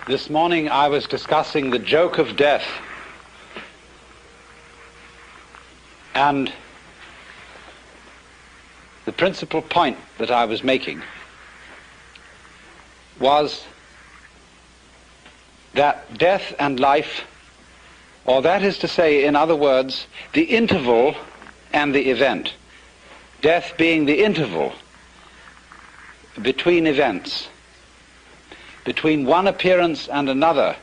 This morning I was discussing the joke of death, and the principal point that I was making was that death and life, or that is to say, in other words, the interval and the event, death being the interval between events, between one appearance and another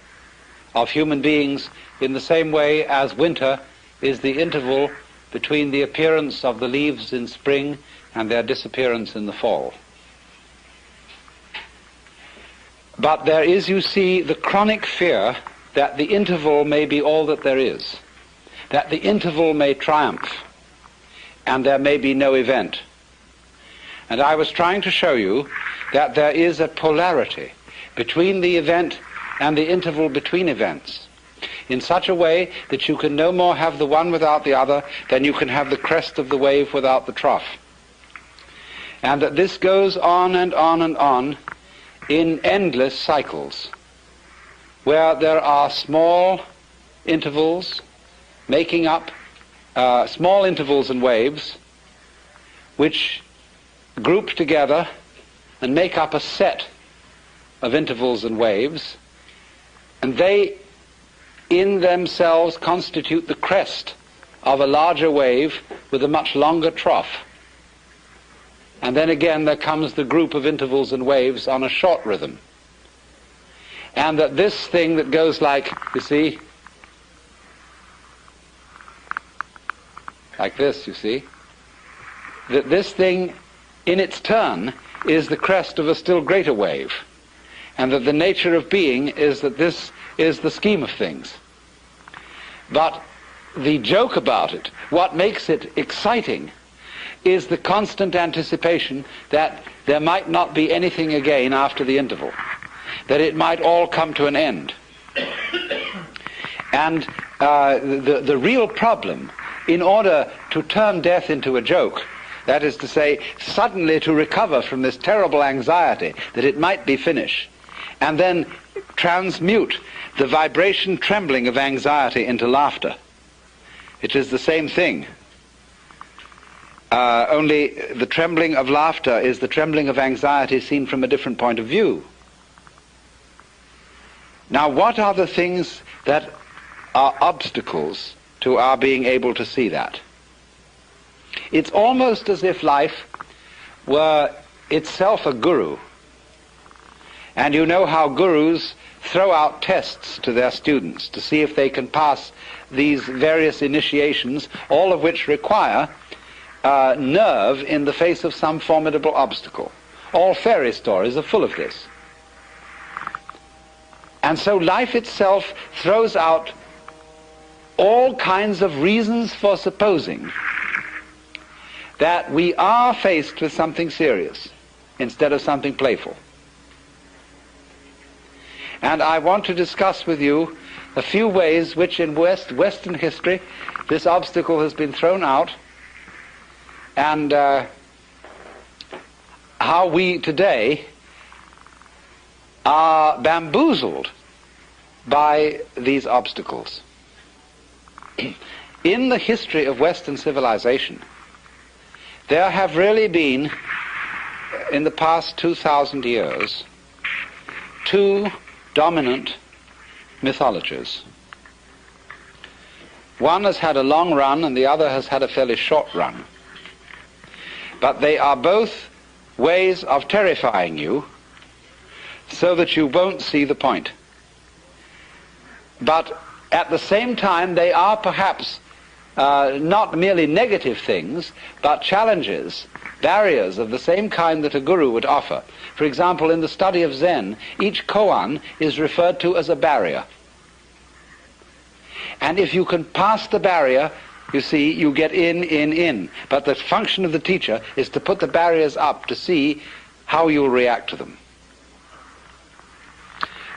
of human beings, in the same way as winter is the interval between the appearance of the leaves in spring and their disappearance in the fall. But there is, you see, the chronic fear that the interval may be all that there is, that the interval may triumph, and there may be no event. And I was trying to show you that there is a polarity between the event and the interval between events, in such a way that you can no more have the one without the other than you can have the crest of the wave without the trough. And that this goes on and on and on in endless cycles, where there are small intervals making up small intervals and waves which group together and make up a set of intervals and waves, and they in themselves constitute the crest of a larger wave with a much longer trough. And then again there comes the group of intervals and waves on a short rhythm. And that this thing that goes like, you see, like this, you see, that this thing in its turn is the crest of a still greater wave, and that the nature of being is that this is the scheme of things. But the joke about it, what makes it exciting, is the constant anticipation that there might not be anything again after the interval, that it might all come to an end. And the real problem, in order to turn death into a joke, that is to say, suddenly to recover from this terrible anxiety that it might be finished, and then transmute the vibration trembling of anxiety into laughter. It is the same thing. Only the trembling of laughter is the trembling of anxiety seen from a different point of view. Now, what are the things that are obstacles to our being able to see that? It's almost as if life were itself a guru. And you know how gurus throw out tests to their students to see if they can pass these various initiations, all of which require nerve in the face of some formidable obstacle. All fairy stories are full of this. And so life itself throws out all kinds of reasons for supposing that we are faced with something serious instead of something playful. And I want to discuss with you a few ways which in Western history this obstacle has been thrown out, and how we today are bamboozled by these obstacles. In the history of Western civilization, there have really been, in the past 2,000 years, two dominant mythologies. One has had a long run and the other has had a fairly short run. But they are both ways of terrifying you so that you won't see the point. But at the same time, they are perhaps not merely negative things, but challenges, barriers of the same kind that a guru would offer. For example, in the study of Zen, each koan is referred to as a barrier. And if you can pass the barrier, you see, you get in. But the function of the teacher is to put the barriers up to see how you'll react to them.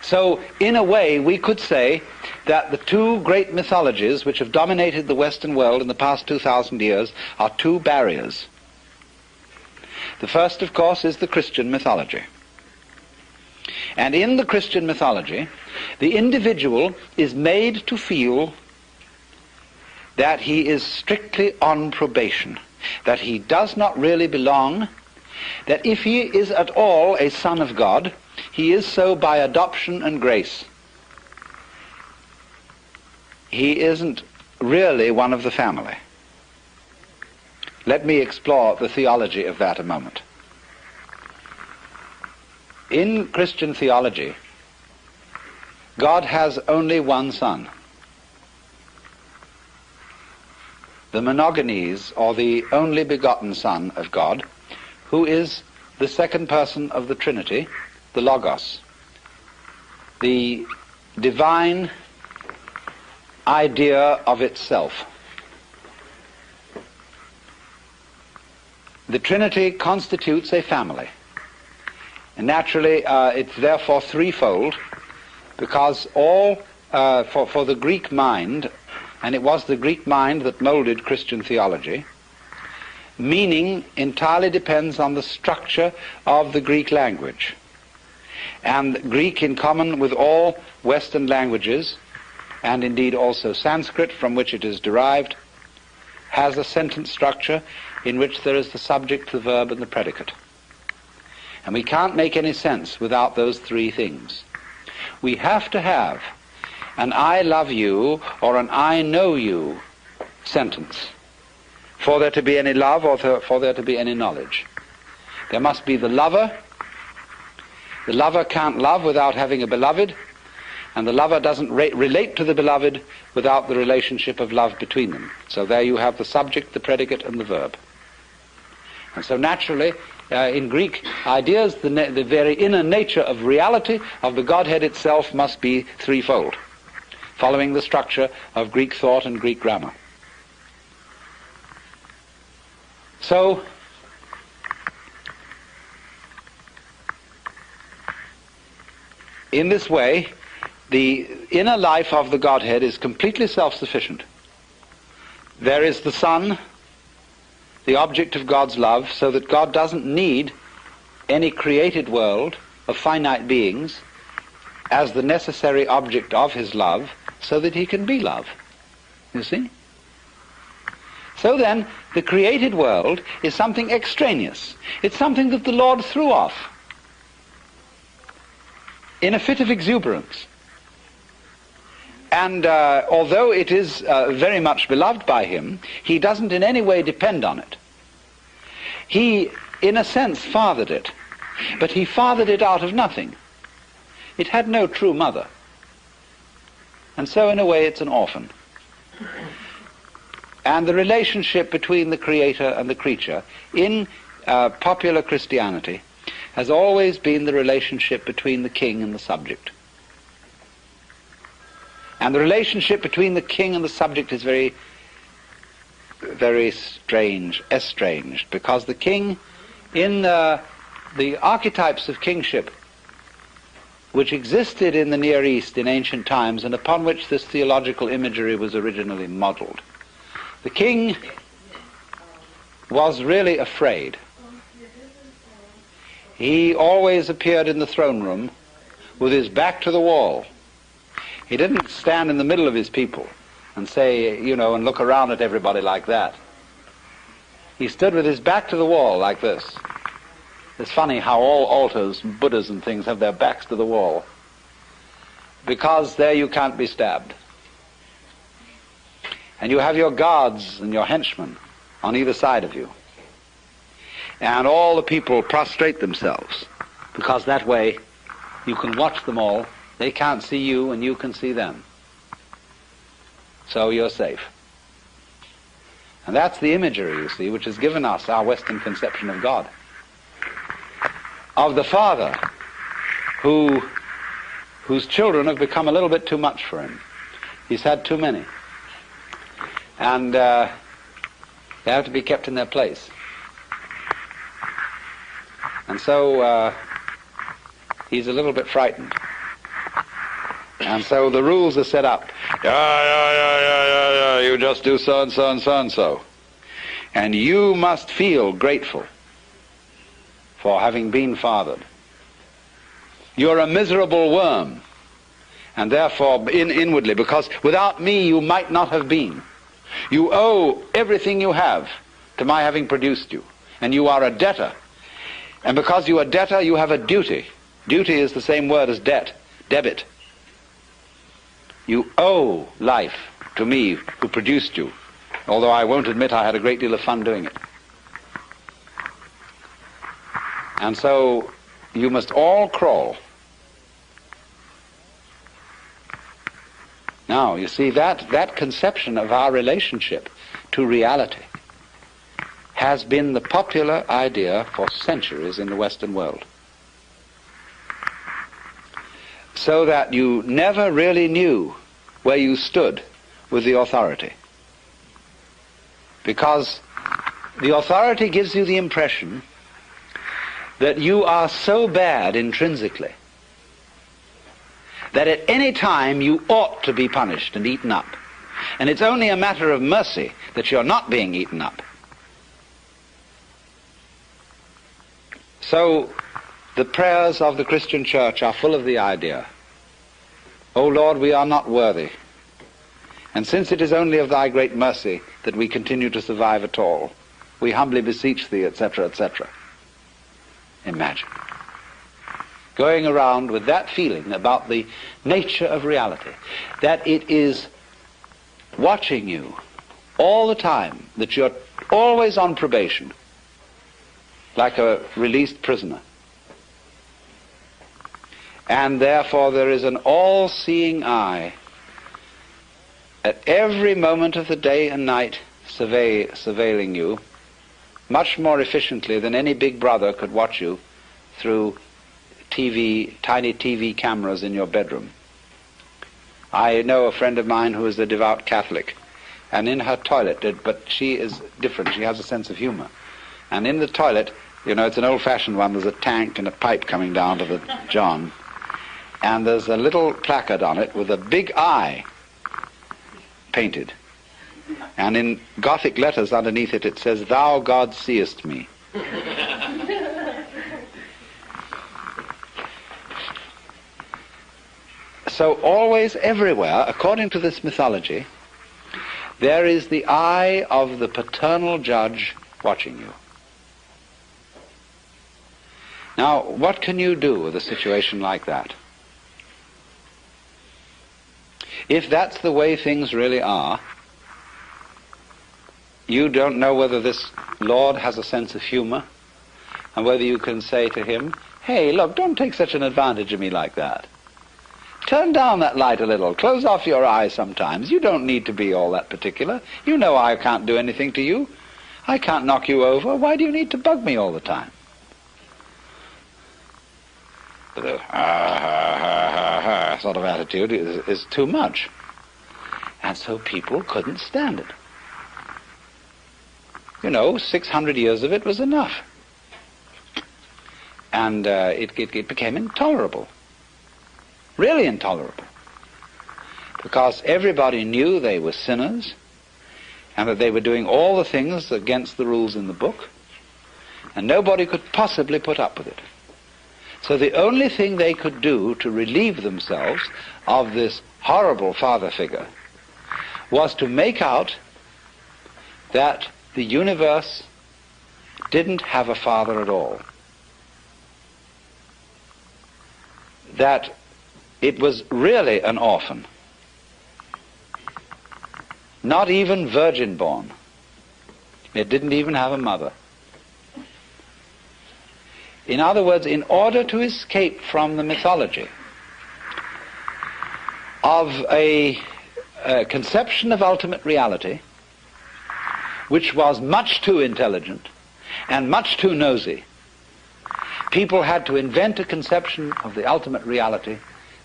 So, in a way, we could say that the two great mythologies which have dominated the Western world in the past 2,000 years are two barriers. The first, of course, is the Christian mythology. And in the Christian mythology, the individual is made to feel that he is strictly on probation, that he does not really belong, that if he is at all a son of God, he is so by adoption and grace. He isn't really one of the family. Let me explore the theology of that a moment. In Christian theology, God has only one Son. The monogenes, or the only begotten Son of God, who is the second person of the Trinity, the Logos, the divine idea of itself. The Trinity constitutes a family. And naturally, it's therefore threefold, because all, for the Greek mind, and it was the Greek mind that molded Christian theology, meaning entirely depends on the structure of the Greek language. And Greek, in common with all Western languages, and indeed also Sanskrit, from which it is derived, has a sentence structure in which there is the subject, the verb, and the predicate. And we can't make any sense without those three things. We have to have an I love you or an I know you sentence for there to be any love or for there to be any knowledge. There must be the lover. The lover can't love without having a beloved, and the lover doesn't relate to the beloved without the relationship of love between them. So there you have the subject, the predicate, and the verb. And so naturally, in Greek ideas, the very inner nature of reality of the Godhead itself must be threefold, following the structure of Greek thought and Greek grammar. So, in this way, the inner life of the Godhead is completely self-sufficient. There is the Son, the object of God's love, so that God doesn't need any created world of finite beings as the necessary object of his love, so that he can be love. You see? So then, the created world is something extraneous. It's something that the Lord threw off in a fit of exuberance. And although it is very much beloved by him, he doesn't in any way depend on it. He, in a sense, fathered it, but he fathered it out of nothing. It had no true mother. And so, in a way, it's an orphan. And the relationship between the Creator and the creature in popular Christianity has always been the relationship between the king and the subject. And the relationship between the king and the subject is very, very strange, estranged, because the king, in the archetypes of kingship which existed in the Near East in ancient times and upon which this theological imagery was originally modeled, the king was really afraid. He always appeared in the throne room with his back to the wall. He didn't stand in the middle of his people and say, and look around at everybody like that. He stood with his back to the wall like this. It's funny how all altars, Buddhas and things, have their backs to the wall, because there you can't be stabbed. And you have your guards and your henchmen on either side of you. And all the people prostrate themselves, because that way you can watch them all. They can't see you and you can see them. So you're safe. And that's the imagery, you see, which has given us our Western conception of God. Of the father whose children have become a little bit too much for him. He's had too many. And they have to be kept in their place. And so he's a little bit frightened. And so the rules are set up. You just do so and so and so and so. And you must feel grateful for having been fathered. You're a miserable worm. And therefore, inwardly, because without me you might not have been. You owe everything you have to my having produced you. And you are a debtor. And because you are a debtor, you have a duty. Duty is the same word as debt, debit. You owe life to me who produced you, although I won't admit I had a great deal of fun doing it. And so you must all crawl. Now, you see, that conception of our relationship to reality has been the popular idea for centuries in the Western world. So that you never really knew where you stood with the authority. Because the authority gives you the impression that you are so bad intrinsically that at any time you ought to be punished and eaten up. And it's only a matter of mercy that you're not being eaten up. So the prayers of the Christian church are full of the idea, O Lord, we are not worthy. And since it is only of thy great mercy that we continue to survive at all, we humbly beseech thee, etc., etc. Imagine going around with that feeling about the nature of reality, that it is watching you all the time, that you're always on probation, like a released prisoner. And therefore there is an all-seeing eye at every moment of the day and night surveilling you, much more efficiently than any big brother could watch you through tiny TV cameras in your bedroom. I know a friend of mine who is a devout Catholic, and in her toilet, but she is different, she has a sense of humor. And in the toilet, you know, it's an old-fashioned one, there's a tank and a pipe coming down to the john, and there's a little placard on it with a big eye painted. And in Gothic letters underneath it, it says, Thou, God, seest me. So always, everywhere, according to this mythology, there is the eye of the paternal judge watching you. Now, what can you do with a situation like that? If that's the way things really are, you don't know whether this Lord has a sense of humor, and whether you can say to him, hey, look, don't take such an advantage of me like that. Turn down that light a little. Close off your eyes sometimes. You don't need to be all that particular. You know I can't do anything to you. I can't knock you over. Why do you need to bug me all the time? The sort of attitude is too much. And so people couldn't stand it. You know, 600 years of it was enough. And it became intolerable. Really intolerable. Because everybody knew they were sinners, and that they were doing all the things against the rules in the book, and nobody could possibly put up with it. So the only thing they could do to relieve themselves of this horrible father figure was to make out that the universe didn't have a father at all. That it was really an orphan, not even virgin born. It didn't even have a mother. In other words, in order to escape from the mythology of a conception of ultimate reality, which was much too intelligent and much too nosy, people had to invent a conception of the ultimate reality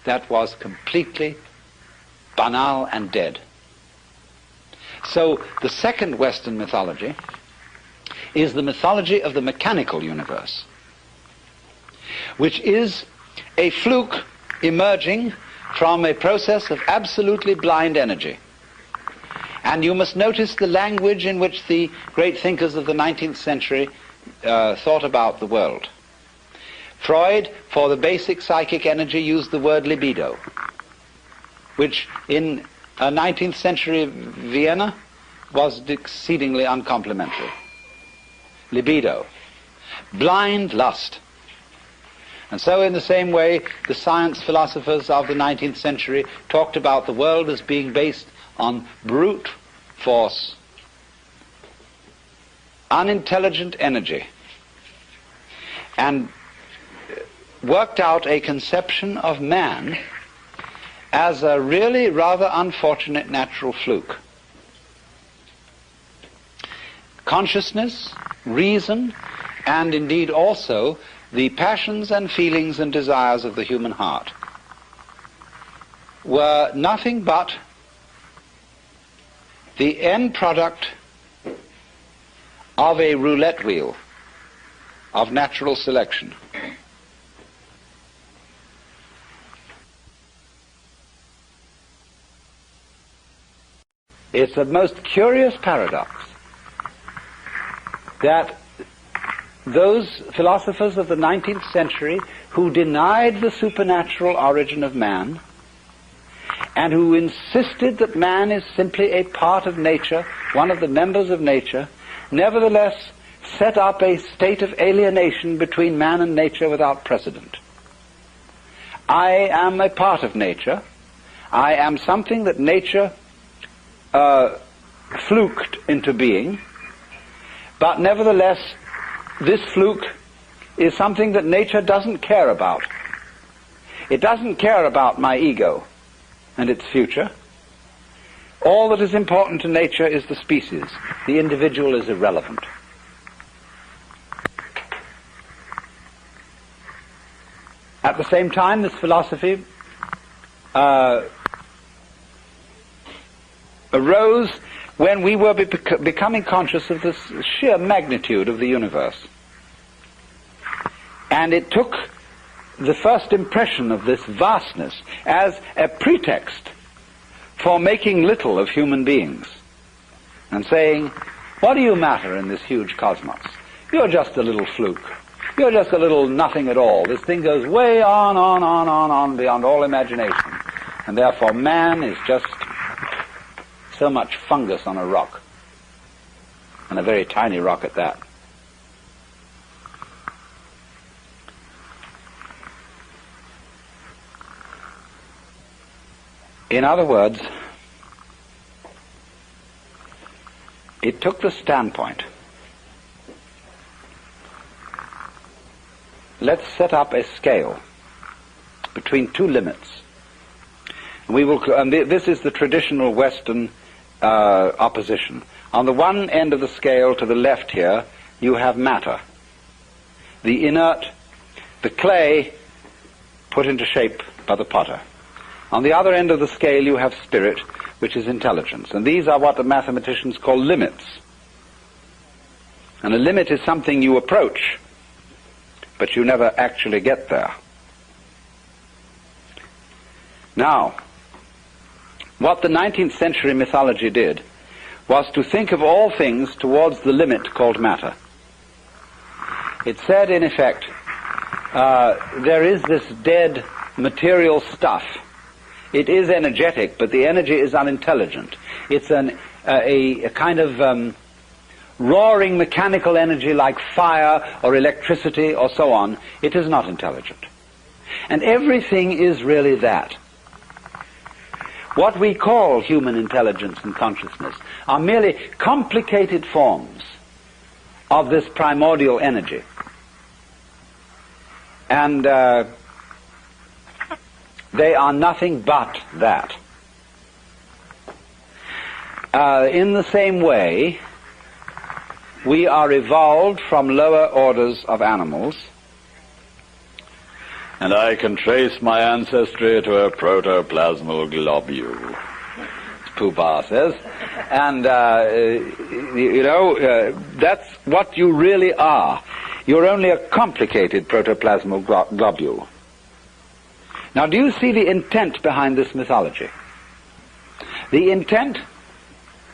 that was completely banal and dead. So the second Western mythology is the mythology of the mechanical universe, which is a fluke emerging from a process of absolutely blind energy. And you must notice the language in which the great thinkers of the 19th century thought about the world. Freud, for the basic psychic energy, used the word libido, which in 19th century Vienna was exceedingly uncomplimentary. Libido, blind lust. And so in the same way, the science philosophers of the 19th century talked about the world as being based on brute force, unintelligent energy, and worked out a conception of man as a really rather unfortunate natural fluke. Consciousness, reason, and indeed also the passions and feelings and desires of the human heart were nothing but the end product of a roulette wheel of natural selection. It's a most curious paradox that those philosophers of the 19th century who denied the supernatural origin of man and who insisted that man is simply a part of nature, one of the members of nature, nevertheless set up a state of alienation between man and nature without precedent. I am a part of nature. I am something that nature fluked into being, but nevertheless this fluke is something that nature doesn't care about. It doesn't care about my ego and its future. All that is important to nature is the species. The individual is irrelevant. At the same time, this philosophy arose when we were becoming conscious of the sheer magnitude of the universe. And it took the first impression of this vastness as a pretext for making little of human beings and saying, what do you matter in this huge cosmos? You're just a little fluke. You're just a little nothing at all. This thing goes way on beyond all imagination. And therefore man is just so much fungus on a rock, and a very tiny rock at that. In other words, it took the standpoint, let's set up a scale between two limits. And this is the traditional Western opposition. On the one end of the scale to the left here, you have matter, the inert, the clay put into shape by the potter. On the other end of the scale you have spirit, which is intelligence. And these are what the mathematicians call limits. And a limit is something you approach, but you never actually get there. Now, what the 19th century mythology did was to think of all things towards the limit called matter. It said, in effect, there is this dead material stuff. It is energetic, but the energy is unintelligent. It's a kind of roaring mechanical energy like fire or electricity or so on. It is not intelligent. And everything is really that. What we call human intelligence and consciousness are merely complicated forms of this primordial energy. And they are nothing but that. In the same way, we are evolved from lower orders of animals, and I can trace my ancestry to a protoplasmal globule, Pooh-Bah says. And, that's what you really are. You're only a complicated protoplasmal globule. Now, do you see the intent behind this mythology? The intent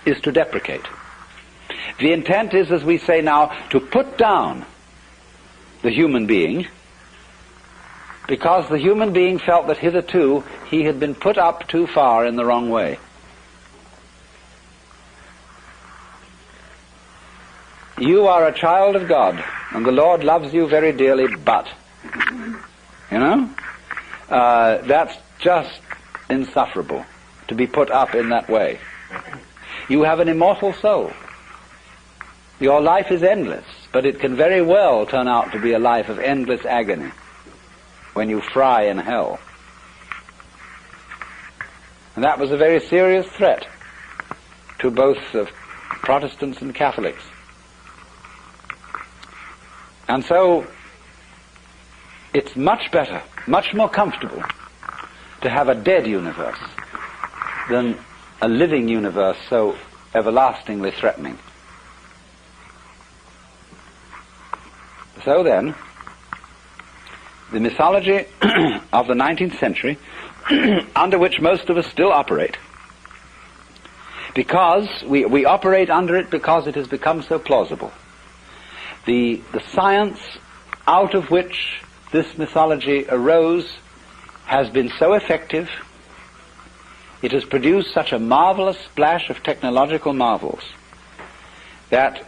is to deprecate. The intent is, as we say now, to put down the human being because the human being felt that hitherto he had been put up too far in the wrong way. You are a child of God, and the Lord loves you very dearly, but, that's just insufferable, to be put up in that way. You have an immortal soul. Your life is endless, but it can very well turn out to be a life of endless agony when you fry in hell. And that was a very serious threat to both Protestants and Catholics. And so it's much better, much more comfortable to have a dead universe than a living universe so everlastingly threatening. So then, the mythology of the 19th century, under which most of us still operate, because we operate under it because it has become so plausible. The science out of which this mythology arose has been so effective, it has produced such a marvelous splash of technological marvels, that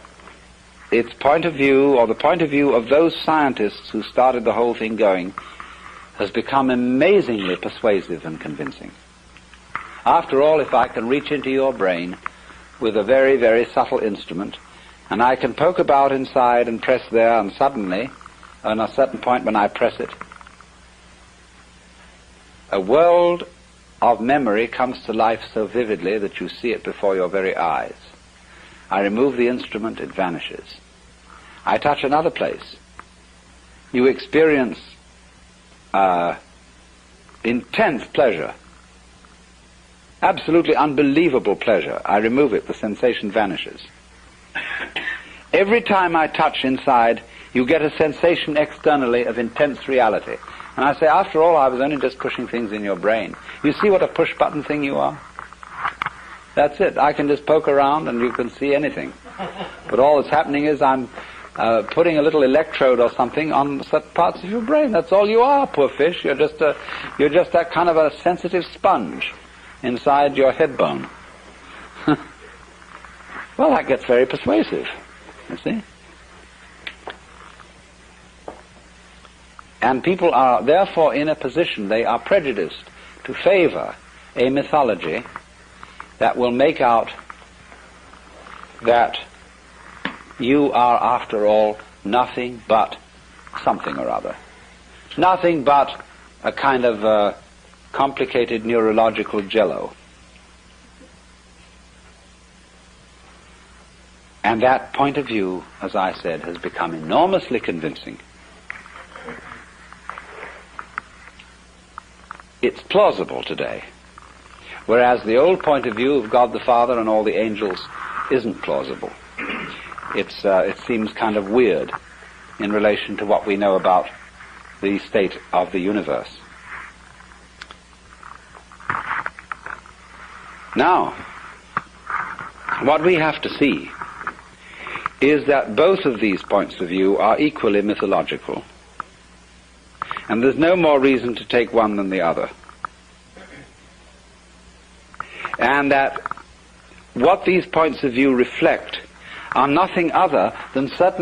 its point of view, or the point of view of those scientists who started the whole thing going, has become amazingly persuasive and convincing. After all, if I can reach into your brain with a very, very subtle instrument, and I can poke about inside and press there, and suddenly, on a certain point when I press it, a world of memory comes to life so vividly that you see it before your very eyes. I remove the instrument, it vanishes. I touch another place. You experience intense pleasure, absolutely unbelievable pleasure. I remove it, the sensation vanishes. Every time I touch inside, you get a sensation externally of intense reality. And I say, after all, I was only just pushing things in your brain. You see what a push-button thing you are? That's it. I can just poke around and you can see anything. But all that's happening is I'm putting a little electrode or something on certain parts of your brain. That's all you are, poor fish. You're just that kind of a sensitive sponge inside your head bone. Well, that gets very persuasive, you see. And people are therefore in a position, they are prejudiced to favor a mythology that will make out that you are, after all, nothing but something or other. Nothing but a kind of complicated neurological jello. And that point of view, as I said, has become enormously convincing. It's plausible today, whereas the old point of view of God the Father and all the angels isn't plausible. It seems kind of weird in relation to what we know about the state of the universe. Now, what we have to see is that both of these points of view are equally mythological. And there's no more reason to take one than the other. And that what these points of view reflect are nothing other than certain